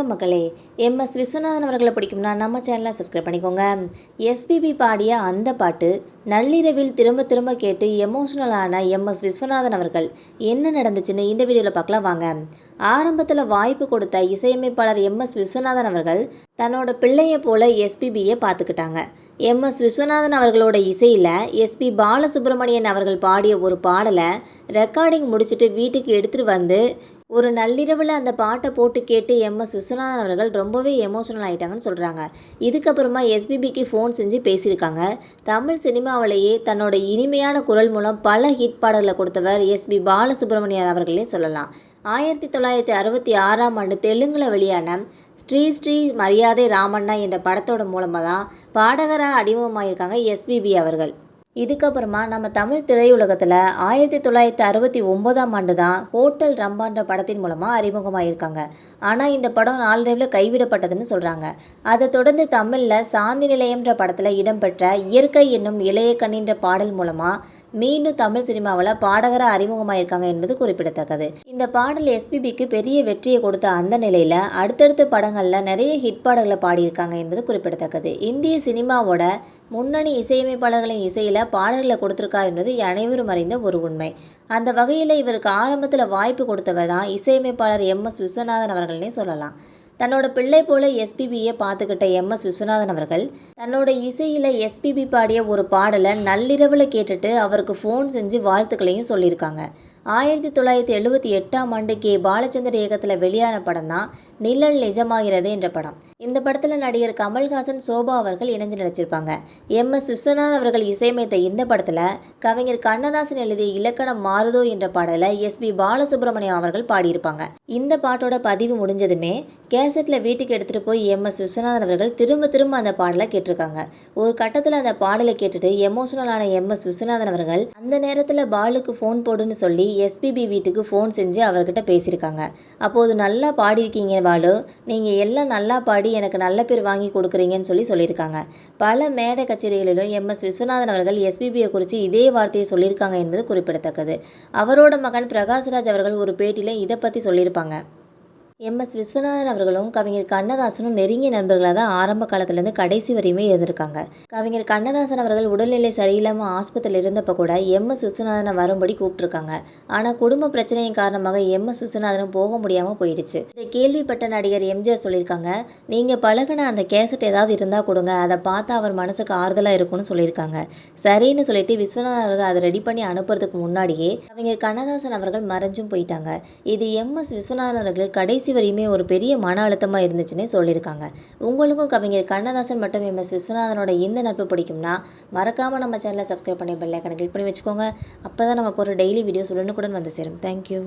வணக்கம் மக்களே. எம்எஸ் விஸ்வநாதன் அவர்களை பிடிக்கும்னா நம்ம சேனலை சப்ஸ்கிரைப் பண்ணிக்கோங்க. எஸ்பிபி பாடிய அந்த பாட்டு நள்ளிரவில் திரும்ப திரும்ப கேட்டு எமோஷ்னலான எம்எஸ் விஸ்வநாதன் அவர்கள் என்ன நடந்துச்சுன்னு இந்த வீடியோவில் பார்க்கலாம் வாங்க. ஆரம்பத்தில் வாய்ப்பு கொடுத்த இசையமைப்பாளர் எம்எஸ் விஸ்வநாதன் அவர்கள் தன்னோட பிள்ளையை போல எஸ்பிபியை பார்த்துக்கிட்டாங்க. எம்எஸ் விஸ்வநாதன் அவர்களோட இசையில் எஸ்பி பாலசுப்ரமணியன் அவர்கள் பாடிய ஒரு பாடலை ரெக்கார்டிங் முடிச்சுட்டு வீட்டுக்கு எடுத்துகிட்டு வந்து ஒரு நள்ளிரவில் அந்த பாட்டை போட்டு கேட்டு எம்எஸ் விஸ்வநாதன் அவர்கள் ரொம்பவே எமோஷனல் ஆகிட்டாங்கன்னு சொல்கிறாங்க. இதுக்கப்புறமா எஸ்பிபிக்கு ஃபோன் செஞ்சு பேசியிருக்காங்க. தமிழ் சினிமாவிலேயே தன்னோட இனிமையான குரல் மூலம் பல ஹிட் பாடல்களை கொடுத்தவர் எஸ்பி பாலசுப்ரமணியன் அவர்களே சொல்லலாம். 1966 தெலுங்கில் வெளியான ஸ்ரீ ஸ்ரீ மரியாதை ராமண்ணா என்ற படத்தோட மூலமாக தான் பாடகராக அறிமுகமாகியிருக்காங்க எஸ்பிபி அவர்கள். இதுக்கப்புறமா நம்ம தமிழ் திரையுலகத்தில் 1969 தான் ஹோட்டல் ரம்பான்ற படத்தின் மூலமாக அறிமுகமாகியிருக்காங்க. ஆனால் இந்த படம் நாளடைவில் கைவிடப்பட்டதுன்னு சொல்கிறாங்க. அதை தொடர்ந்து தமிழில் சாந்தி நிலையம்ன்ற படத்தில் இடம்பெற்ற இயற்கை என்னும் இளைய கண்ணின்ற பாடல் மூலமாக மீண்டும் தமிழ் சினிமாவில் பாடகராக அறிமுகமாயிருக்காங்க என்பது குறிப்பிடத்தக்கது. இந்த பாடல் எஸ்பிபிக்கு பெரிய வெற்றியை கொடுத்த அந்த நிலையில் அடுத்தடுத்த படங்களில் நிறைய ஹிட் பாடல்களை பாடியிருக்காங்க என்பது குறிப்பிடத்தக்கது. இந்திய சினிமாவோட முன்னணி இசையமைப்பாளர்களின் இசையில் பாடல்களை கொடுத்துருக்கார் என்பது அனைவரும் அறிந்த ஒரு உண்மை. அந்த வகையில் இவருக்கு ஆரம்பத்தில் வாய்ப்பு கொடுத்தவர் தான் இசையமைப்பாளர் எம்எஸ் விஸ்வநாதன் அவர்கள்னே சொல்லலாம். தன்னோட பிள்ளை போல எஸ்பிபியை பார்த்துக்கிட்ட எம்எஸ் விஸ்வநாதன் அவர்கள் தன்னோட இசையில் எஸ்பிபி பாடிய ஒரு பாடலை நள்ளிரவில் கேட்டுட்டு அவருக்கு ஃபோன் செஞ்சு வாழ்த்துக்களையும் சொல்லியிருக்காங்க. 1978 கே பாலச்சந்தர் இயக்கத்தில் வெளியான படம் தான் நிழல் நிஜமாகிறது என்ற படம். இந்த படத்தில் நடிகர் கமல்ஹாசன், சோபா அவர்கள் இணைஞ்சு நடிச்சிருப்பாங்க. எம்எஸ் விஸ்வநாதன் அவர்கள் இசையமைத்த இந்த படத்தில் கவிஞர் கண்ணதாசன் எழுதிய இலக்கணம் மாறுதோ என்ற பாடலை எஸ்பி பாலசுப்ரமணியம் அவர்கள் பாடியிருப்பாங்க. இந்த பாட்டோட பதிவு முடிஞ்சதுமே கேசட்டில் வீட்டுக்கு எடுத்துகிட்டு போய் எம்எஸ் விஸ்வநாதன் அவர்கள் திரும்ப அந்த பாடலை கேட்டிருக்காங்க. ஒரு கட்டத்தில் அந்த பாடலை கேட்டுட்டு எமோஷனலான எம்எஸ் விஸ்வநாதன் அவர்கள் அந்த நேரத்தில் பாலுக்கு ஃபோன் போடுன்னு சொல்லி எஸ்பிபி வீட்டுக்கு ஃபோன் செஞ்சு அவர்கிட்ட பேசியிருக்காங்க. அப்போது நல்லா பாடியிருக்கீங்க பாலு, நீங்கள் எல்லாம் நல்லா பாடி எனக்கு நல்ல பேர் வாங்கி கொடுக்குறீங்கன்னு சொல்லியிருக்காங்க. பல மேடை கச்சேரிகளிலும் எம்எஸ் விஸ்வநாதன் அவர்கள் எஸ்பிபியை குறித்து இதே வார்த்தையை சொல்லியிருக்காங்க என்பது குறிப்பிடத்தக்கது. அவரோட மகன் பிரகாஷ்ராஜ் அவர்கள் ஒரு பேட்டியில் இதை பற்றி சொல்லியிருப்பாங்க. எம்எஸ் விஸ்வநாதன் அவர்களும் கவிஞர் கண்ணதாசனும் நெருங்கிய நண்பர்களாக தான் ஆரம்ப காலத்திலேருந்து கடைசி வரையுமே இருந்திருக்காங்க. கவிஞர் கண்ணதாசன் அவர்கள் உடல்நிலை சரியில்லாமல் ஆஸ்பத்திரியில் இருந்தப்போ கூட எம்எஸ் விஸ்வநாதனை வரும்படி கூப்பிட்டுருக்காங்க. ஆனால் குடும்ப பிரச்சனையின் காரணமாக எம்எஸ் விஸ்வநாதனும் போக முடியாமல் போயிடுச்சு. இதை கேள்விப்பட்ட நடிகர் எம்ஜிஆர் சொல்லியிருக்காங்க, நீங்கள் பழகின அந்த கேசட் ஏதாவது இருந்தால் கொடுங்க, அதை பார்த்தா அவர் மனசுக்கு ஆறுதலாக இருக்கும்னு சொல்லியிருக்காங்க. சரின்னு சொல்லிட்டு விஸ்வநாதன் அவர்கள் அதை ரெடி பண்ணி அனுப்புறதுக்கு முன்னாடியே கவிஞர் கண்ணதாசன் அவர்கள் மறைஞ்சும் போயிட்டாங்க. இது எம்எஸ் விஸ்வநாதன் அவர்கள் கடைசி வரையுமே ஒரு பெரிய மன அழுத்தமாக இருந்துச்சுன்னே சொல்லியிருக்காங்க. உங்களுக்கும் கவிஞர் கண்ணதாசன் மற்றும் எம்எஸ் விஸ்வநாதனோட இந்த நட்பு பிடிக்கும்னா மறக்காமல் நம்ம சேனலை சப்ஸ்கிரைப் பண்ணி பெல் ஐகானை கிளிக் பண்ணி வச்சுக்கோங்க. அப்போ தான் நமக்கு ஒரு டெய்லி வீடியோஸ் உடனுக்குடன் வந்து சேரும். தேங்க்யூ.